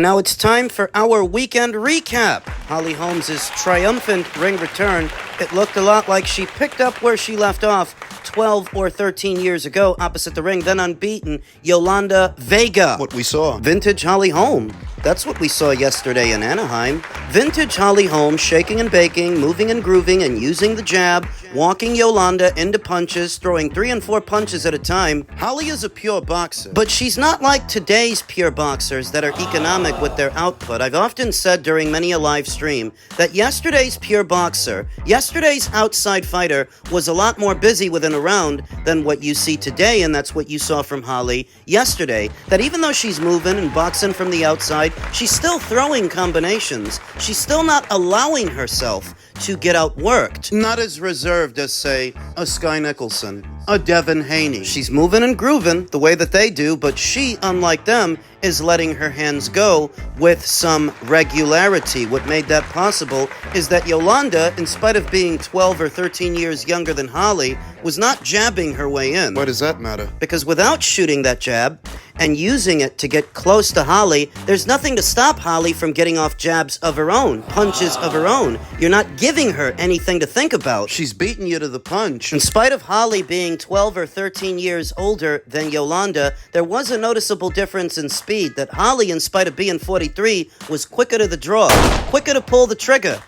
Now it's time for our weekend recap. Holly Holmes' triumphant ring return. It looked a lot like she picked up where she left off 12 or 13 years ago opposite the ring, then unbeaten Yolanda Vega. What we saw. Vintage Holly Holm. That's what we saw yesterday in Anaheim. Vintage Holly Holm shaking and baking, moving and grooving and using the jab, walking Yolanda into punches, throwing 3 and 4 punches at a time. Holly is a pure boxer, but she's not like today's pure boxers that are economic with their output. I've often said during many a live stream that yesterday's pure boxer, yesterday's outside fighter was a lot more busy within a round than what you see today, and that's what you saw from Holly yesterday. That even though she's moving and boxing from the outside, she's still throwing combinations. She's still not allowing herself to get outworked. Not as reserved as, say, a Sky Nicholson, a Devin Haney. She's moving and grooving the way that they do, but she, unlike them, is letting her hands go with some regularity. What made that possible is that Yolanda, in spite of being 12 or 13 years younger than Holly, was not jabbing her way in. Why does that matter? Because without shooting that jab and using it to get close to Holly, there's nothing to stop Holly from getting off jabs of her own, punches of her own. You're not giving her anything to think about. She's beating you to the punch. In spite of Holly being 12 or 13 years older than Yolanda, there was a noticeable difference in speed, that Holly, in spite of being 43, was quicker to the draw, quicker to pull the trigger.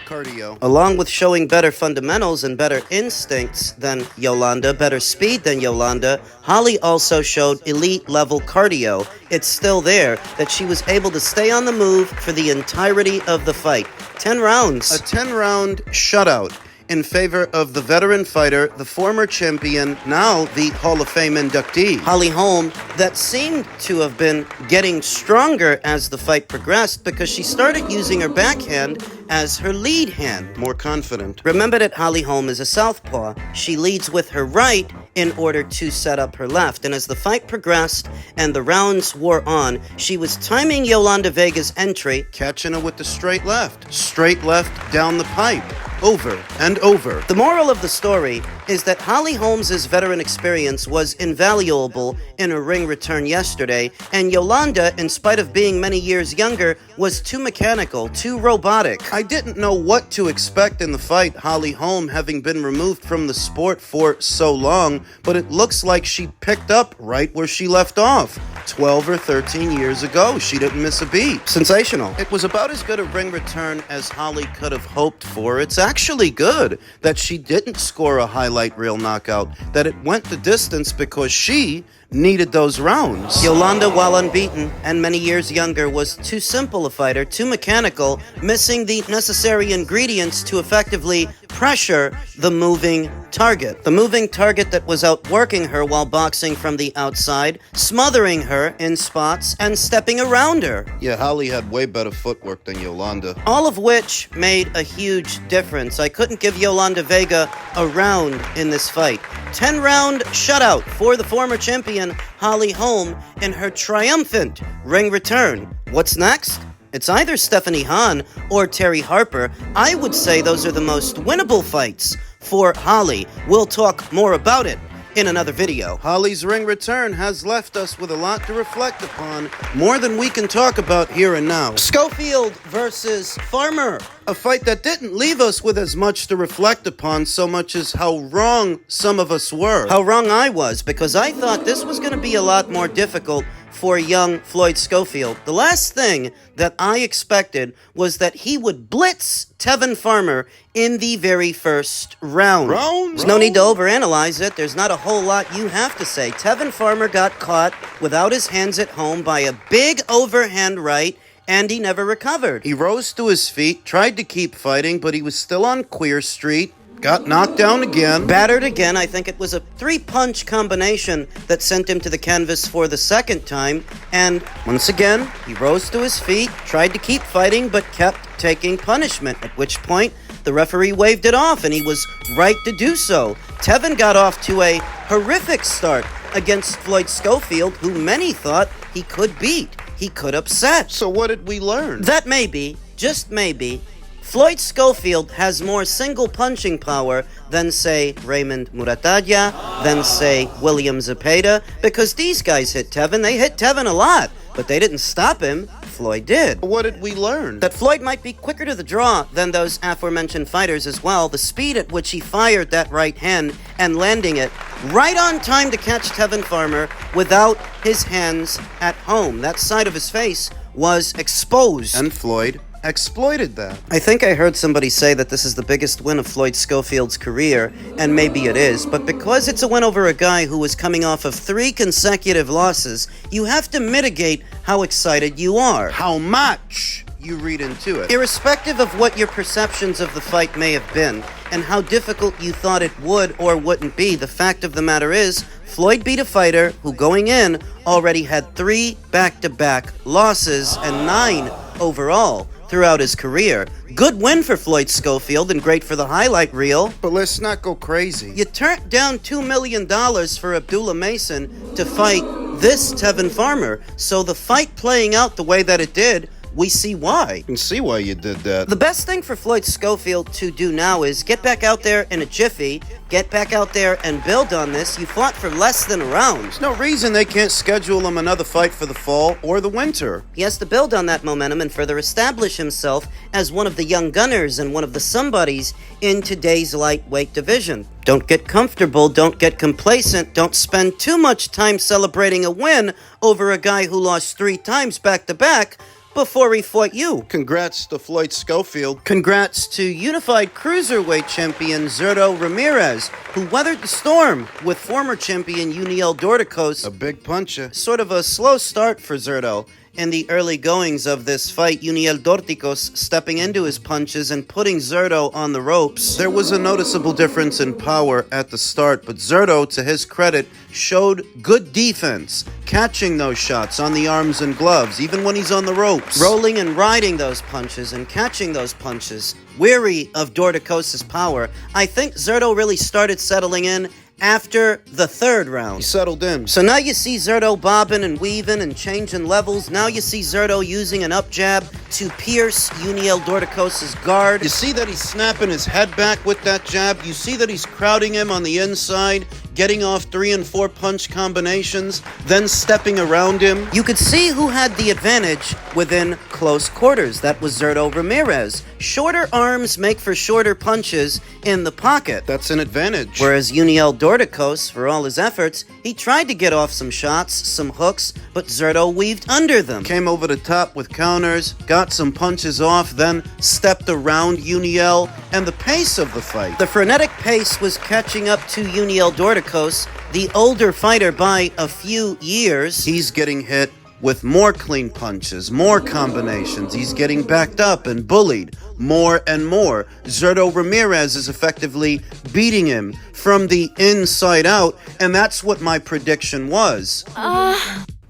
Cardio. Along with showing better fundamentals and better instincts than Yolanda, better speed than Yolanda, Holly also showed elite level cardio. It's still there, that she was able to stay on the move for the entirety of the fight. 10 rounds. A 10-round shutout in favor of the veteran fighter, the former champion, now the Hall of Fame inductee. Holly Holm, that seemed to have been getting stronger as the fight progressed because she started using her backhand as her lead hand. More confident. Remember that Holly Holm is a southpaw. She leads with her right in order to set up her left. And as the fight progressed and the rounds wore on, she was timing Yolanda Vega's entry, catching her with the straight left. Straight left down the pipe. Over and over. The moral of the story is that Holly Holmes' veteran experience was invaluable in her ring return yesterday, and Yolanda, in spite of being many years younger, was too mechanical, too robotic. I didn't know what to expect in the fight, Holly Holm having been removed from the sport for so long, but it looks like she picked up right where she left off. 12 or 13 years ago, she didn't miss a beat. Sensational. It was about as good a ring return as Holly could have hoped for. It's actually good that she didn't score a highlight reel knockout, that it went the distance because she needed those rounds. Yolanda, while unbeaten and many years younger, was too simple a fighter, too mechanical, missing the necessary ingredients to effectively pressure the moving target. The moving target that was outworking her while boxing from the outside, smothering her in spots and stepping around her. Yeah, Holly had way better footwork than Yolanda. All of which made a huge difference. I couldn't give Yolanda Vega a round in this fight. 10-round shutout for the former champion Holly Holm in her triumphant ring return. What's next? It's either Stephanie Hahn or Terry Harper. I would say those are the most winnable fights for Holly. We'll talk more about it in another video. Holly's ring return has left us with a lot to reflect upon, more than we can talk about here and now. Schofield versus Farmer. A fight that didn't leave us with as much to reflect upon so much as how wrong some of us were. How wrong I was, because I thought this was going to be a lot more difficult for young Floyd Schofield. The last thing that I expected was that he would blitz Tevin Farmer in the very first round. There's no need to overanalyze it. There's not a whole lot you have to say. Tevin Farmer got caught without his hands at home by a big overhand right, and he never recovered. He rose to his feet, tried to keep fighting, but he was still on Queer Street. Got knocked down again. Battered again. I think it was a 3-punch combination that sent him to the canvas for the second time. And once again, he rose to his feet, tried to keep fighting, but kept taking punishment, at which point the referee waved it off, and he was right to do so. Tevin got off to a horrific start against Floyd Schofield, who many thought he could beat, he could upset. So what did we learn? That maybe, just maybe, Floyd Schofield has more single punching power than, say, Raymond Muratalla, than, say, William Zepeda, because these guys hit Tevin. They hit Tevin a lot, but they didn't stop him. Floyd did. What did we learn? That Floyd might be quicker to the draw than those aforementioned fighters as well. The speed at which he fired that right hand and landing it right on time to catch Tevin Farmer without his hands at home. That side of his face was exposed. And Floyd exploited that. I think I heard somebody say that this is the biggest win of Floyd Schofield's career, and maybe it is, but because it's a win over a guy who was coming off of 3 consecutive losses, you have to mitigate how excited you are. How much you read into it. Irrespective of what your perceptions of the fight may have been, and how difficult you thought it would or wouldn't be, the fact of the matter is, Floyd beat a fighter who, going in, already had 3 back-to-back losses and 9 overall throughout his career. Good win for Floyd Schofield and great for the highlight reel. But let's not go crazy. You turned down $2 million for Abdullah Mason to fight this Tevin Farmer, so the fight playing out the way that it did, we see why. You can see why you did that. The best thing for Floyd Schofield to do now is get back out there in a jiffy, get back out there and build on this. You fought for less than a round. There's no reason they can't schedule him another fight for the fall or the winter. He has to build on that momentum and further establish himself as one of the young gunners and one of the somebodies in today's lightweight division. Don't get comfortable, don't get complacent, don't spend too much time celebrating a win over a guy who lost 3 times back-to-back before he fought you. Congrats to Floyd Schofield. Congrats to unified cruiserweight champion Zurdo Ramirez, who weathered the storm with former champion Yuniel Dorticos. A big puncher. Sort of a slow start for Zurdo. In the early goings of this fight, Yuniel Dorticos stepping into his punches and putting Zordo on the ropes. There was a noticeable difference in power at the start, but Zordo, to his credit, showed good defense, catching those shots on the arms and gloves, even when he's on the ropes. Rolling and riding those punches and catching those punches. Weary of Dorticos' power, I think Zordo really started settling in after the 3rd round. He settled in. So now you see Zurdo bobbing and weaving and changing levels. Now you see Zurdo using an up jab to pierce Yuniel Dorticos' guard. You see that he's snapping his head back with that jab. You see that he's crowding him on the inside, getting off 3 and 4 punch combinations, then stepping around him. You could see who had the advantage within close quarters. That was Zurdo Ramirez. Shorter arms make for shorter punches in the pocket. That's an advantage. Whereas Yuniel Dorticos, for all his efforts, he tried to get off some shots, some hooks, but Zurdo weaved under them. Came over the top with counters, got some punches off, then stepped around Yuniel, and the pace of the fight. The frenetic pace was catching up to Yuniel Dorticos, the older fighter by a few years. He's getting hit with more clean punches, more combinations. He's getting backed up and bullied more and more. Zurdo Ramirez is effectively beating him from the inside out, and that's what my prediction was.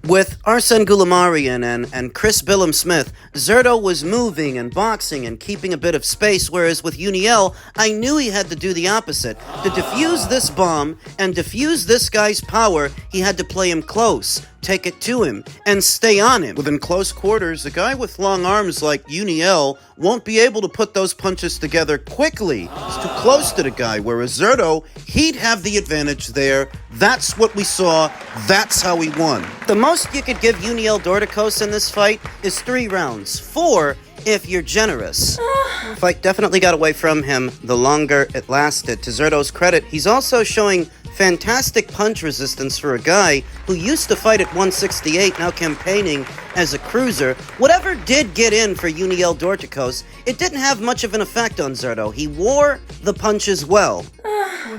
With Arsene Goulamarian and Chris Billum-Smith, Zurdo was moving and boxing and keeping a bit of space, whereas with Yuniel, I knew he had to do the opposite. To defuse this bomb and defuse this guy's power, he had to play him close, take it to him, and stay on him. Within close quarters, a guy with long arms like Yuniel won't be able to put those punches together quickly. He's too close to the guy, whereas Zurdo, he'd have the advantage there. That's what we saw. That's how he won. The most you could give Yuniel Dorticos in this fight is 3 rounds. 4 if you're generous. Fight definitely got away from him the longer it lasted. To Zurdo's credit, he's also showing Fantastic punch resistance for a guy who used to fight at 168, now campaigning as a cruiser. Whatever did get in for Yuniel Dorticos, it didn't have much of an effect on Zurdo. He wore the punches well.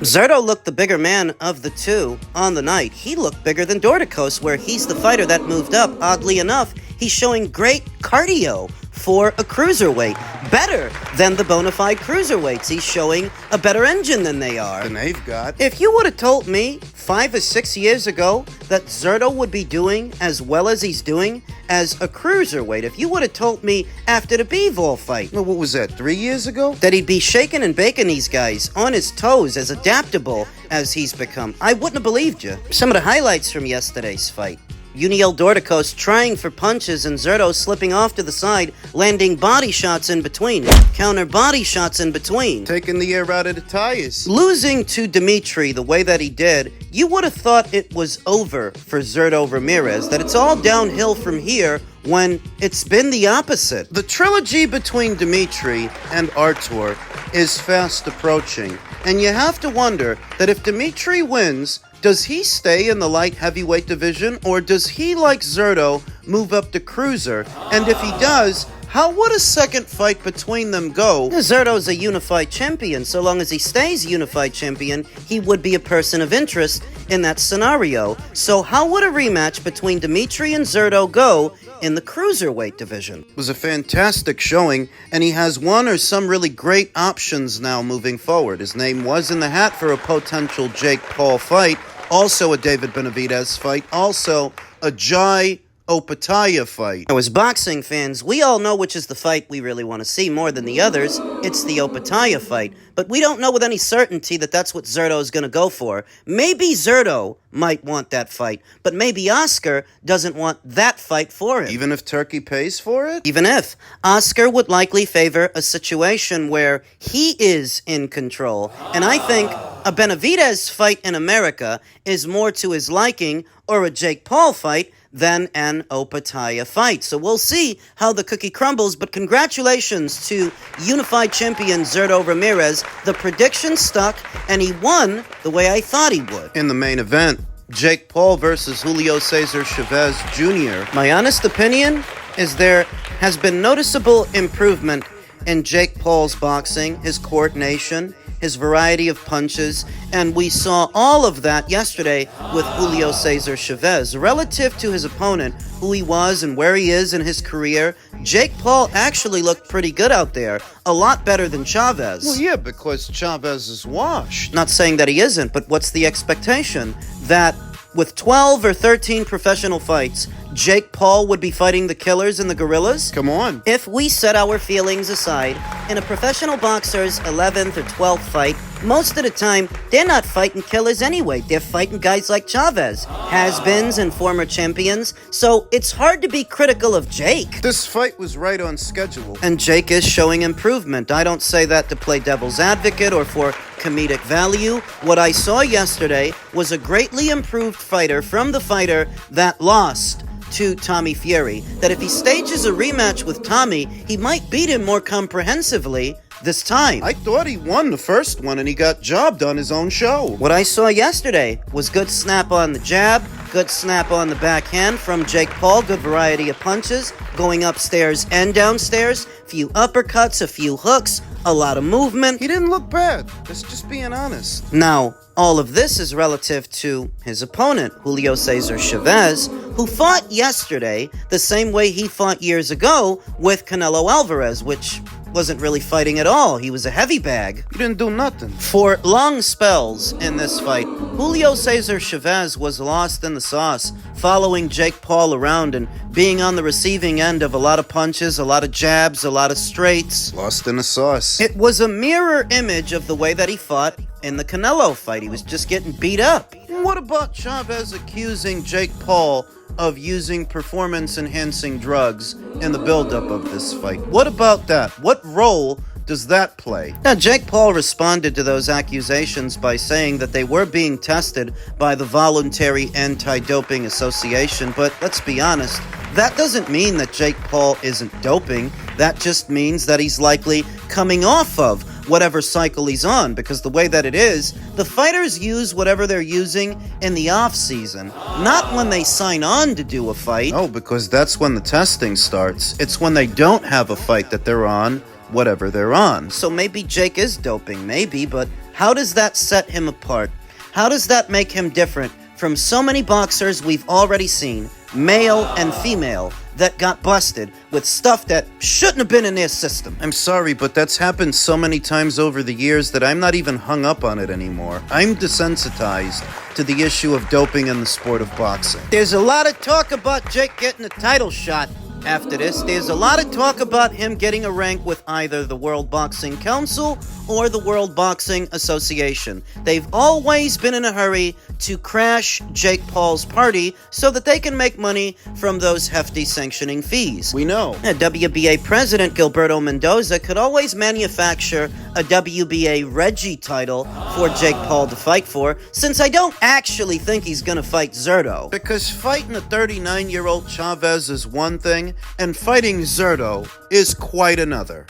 Zurdo looked the bigger man of the two on the night. He looked bigger than Dorticos, where he's the fighter that moved up. Oddly enough, he's showing great cardio for a cruiserweight. Better than the bona fide cruiserweights. He's showing a better engine than they are. And they've got. If you would have told me 5 or 6 years ago that Zurdo would be doing as well as he's doing as a cruiserweight, if you would have told me after the Bivol fight, Well, what was that, 3 years ago? that he'd be shaking and baking these guys on his toes, as adaptable as he's become, I wouldn't have believed you. Some of the highlights from yesterday's fight. Yuniel Dorticos trying for punches and Zurdo slipping off to the side, landing body shots in between. Counter body shots in between. Taking the air out of the tires. Losing to Dimitri the way that he did, you would have thought it was over for Zurdo Ramirez, that it's all downhill from here when it's been the opposite. The trilogy between Dimitri and Artur is fast approaching, and you have to wonder that if Dimitri wins, does he stay in the light heavyweight division, or does he, like Zurdo, move up to cruiser? And if he does, how would a second fight between them go? Zurdo's a unified champion. So long as he stays unified champion, he would be a person of interest in that scenario. So how would a rematch between Dimitri and Zurdo go in the cruiserweight division? It was a fantastic showing, and he has one or some really great options now moving forward. His name was in the hat for a potential Jake Paul fight, also a David Benavidez fight, also a Jai Opataya fight. Now, as boxing fans, we all know which is the fight we really want to see more than the others. It's the Opataya fight. But we don't know with any certainty that that's what Zurdo is going to go for. Maybe Zurdo might want that fight, but maybe Oscar doesn't want that fight for him. Even if Turkey pays for it? Even if. Oscar would likely favor a situation where he is in control. And I think a Benavidez fight in America is more to his liking, or a Jake Paul fight, than an Opataya fight. So we'll see how the cookie crumbles, but congratulations to unified champion Zurdo Ramirez. The prediction stuck, and he won the way I thought he would. In the main event, Jake Paul versus Julio Cesar Chavez Jr. My honest opinion is there has been noticeable improvement in Jake Paul's boxing, his coordination, his variety of punches, and we saw all of that yesterday with Julio Cesar Chavez. Relative to his opponent, who he was and where he is in his career, Jake Paul actually looked pretty good out there. A lot better than Chavez. Well, yeah, because Chavez is washed. Not saying that he isn't, but what's the expectation? That with 12 or 13 professional fights, Jake Paul would be fighting the Killers and the Gorillas? Come on. If we set our feelings aside, in a professional boxer's 11th or 12th fight, most of the time, they're not fighting killers anyway. They're fighting guys like Chavez, has-beens and former champions, so it's hard to be critical of Jake. This fight was right on schedule. And Jake is showing improvement. I don't say that to play devil's advocate or for comedic value. What I saw yesterday was a greatly improved fighter from the fighter that lost to Tommy Fury. That if he stages a rematch with Tommy, he might beat him more comprehensively this time. I thought he won the first one and he got jobbed on his own show. What I saw yesterday was good snap on the jab, good snap on the backhand from Jake Paul, good variety of punches, going upstairs and downstairs, few uppercuts, a few hooks, a lot of movement. He didn't look bad. That's just being honest. Now, all of this is relative to his opponent, Julio Cesar Chavez, who fought yesterday the same way he fought years ago with Canelo Alvarez, which wasn't really fighting at all. He was a heavy bag. He didn't do nothing. For long spells in this fight, Julio Cesar Chavez was lost in the sauce, following Jake Paul around and being on the receiving end of a lot of punches, a lot of jabs, a lot of straights. Lost in the sauce. It was a mirror image of the way that he fought in the Canelo fight. He was just getting beat up. What about Chavez accusing Jake Paul of using performance-enhancing drugs in the buildup of this fight? What about that? What role does that play? Now, Jake Paul responded to those accusations by saying that they were being tested by the Voluntary Anti-Doping Association, but let's be honest, that doesn't mean that Jake Paul isn't doping. That just means that he's likely coming off of whatever cycle he's on, because the way that it is, the fighters use whatever they're using in the off-season, not when they sign on to do a fight. Oh, because that's when the testing starts. It's when they don't have a fight that they're on, whatever they're on. So maybe Jake is doping, maybe, but how does that set him apart? How does that make him different from so many boxers we've already seen, male and female, that got busted with stuff that shouldn't have been in their system? I'm sorry, but that's happened so many times over the years that I'm not even hung up on it anymore. I'm desensitized to the issue of doping in the sport of boxing. There's a lot of talk about Jake getting a title shot after this. There's a lot of talk about him getting a rank with either the World Boxing Council or the World Boxing Association. They've always been in a hurry to crash Jake Paul's party so that they can make money from those hefty sanctioning fees. We know. WBA President Gilberto Mendoza could always manufacture a WBA Reggie title for Jake Paul to fight for, since I don't actually think he's gonna fight Zurdo. Because fighting a 39-year-old Chavez is one thing, and fighting Zordo is quite another.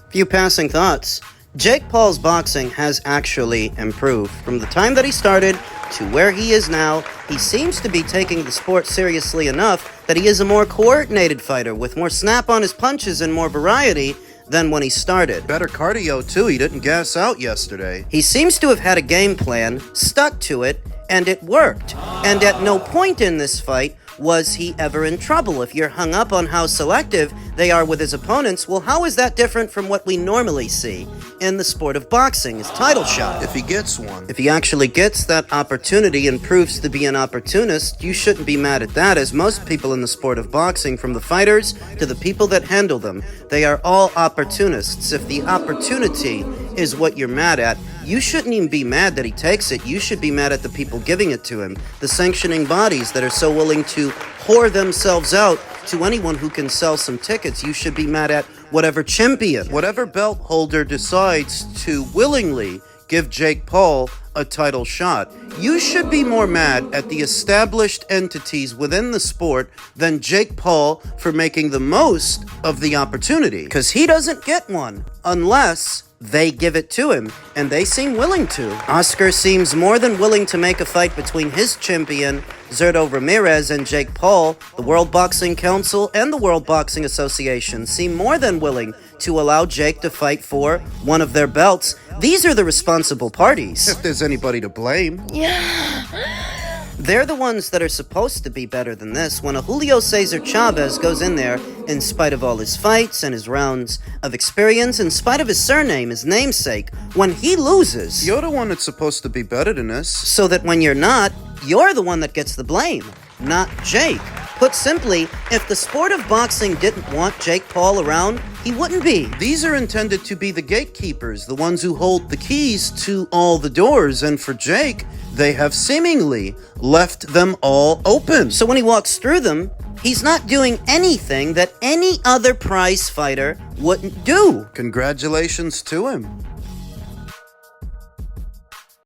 Few passing thoughts. Jake Paul's boxing has actually improved. From the time that he started to where he is now, he seems to be taking the sport seriously enough that he is a more coordinated fighter with more snap on his punches and more variety than when he started. Better cardio, too. He didn't gas out yesterday. He seems to have had a game plan, stuck to it, and it worked. And at no point in this fight was he ever in trouble. If you're hung up on how selective they are with his opponents, well, how is that different from what we normally see in the sport of boxing, his title shot? If he gets one. If he actually gets that opportunity and proves to be an opportunist, you shouldn't be mad at that, as most people in the sport of boxing, from the fighters to the people that handle them, they are all opportunists. If the opportunity is what you're mad at, you shouldn't even be mad that he takes it. You should be mad at the people giving it to him, the sanctioning bodies that are so willing to whore themselves out to anyone who can sell some tickets. You should be mad at whatever champion, whatever belt holder decides to willingly give Jake Paul a title shot. You should be more mad at the established entities within the sport than Jake Paul for making the most of the opportunity. Because he doesn't get one unless they give it to him, and they seem willing to. Oscar seems more than willing to make a fight between his champion, Zurdo Ramirez, and Jake Paul. The World Boxing Council and the World Boxing Association seem more than willing to allow Jake to fight for one of their belts. These are the responsible parties. If there's anybody to blame. They're the ones that are supposed to be better than this. When a Julio Cesar Chavez goes in there, in spite of all his fights and his rounds of experience, in spite of his surname, his namesake, when he loses, you're the one that's supposed to be better than this. So that when you're not, you're the one that gets the blame, not Jake. Put simply, if the sport of boxing didn't want Jake Paul around, he wouldn't be. These are intended to be the gatekeepers, the ones who hold the keys to all the doors, and for Jake, they have seemingly left them all open. So when he walks through them, he's not doing anything that any other prize fighter wouldn't do. Congratulations to him.